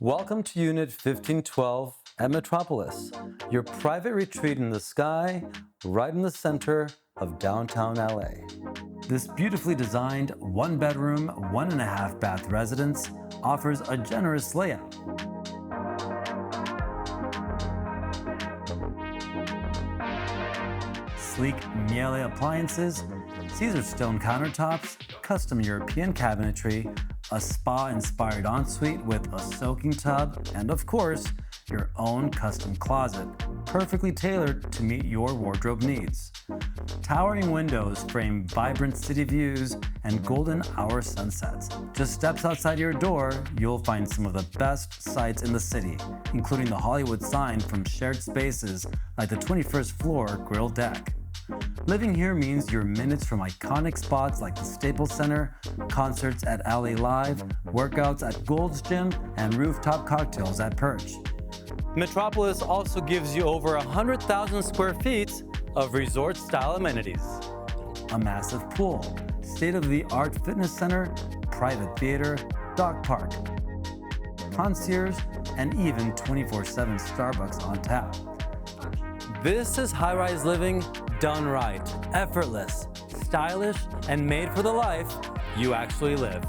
Welcome to Unit 1512 at Metropolis, your private retreat in the sky, right in the center of downtown LA. This beautifully designed one-bedroom, 1.5-bath residence offers a generous layout. Sleek Miele appliances, Caesar stone countertops, custom European cabinetry, a spa-inspired ensuite with a soaking tub, and of course, your own custom closet, perfectly tailored to meet your wardrobe needs. Towering windows frame vibrant city views and golden hour sunsets. Just steps outside your door, you'll find some of the best sights in the city, including the Hollywood sign from shared spaces like the 21st floor grill deck. Living here means you're minutes from iconic spots like the Staples Center, concerts at LA Live, workouts at Gold's Gym, and rooftop cocktails at Perch. Metropolis also gives you over 100,000 square feet of resort-style amenities. A massive pool, state-of-the-art fitness center, private theater, dog park, concierge, and even 24/7 Starbucks on tap. This is high-rise living done right, effortless, stylish, and made for the life you actually live.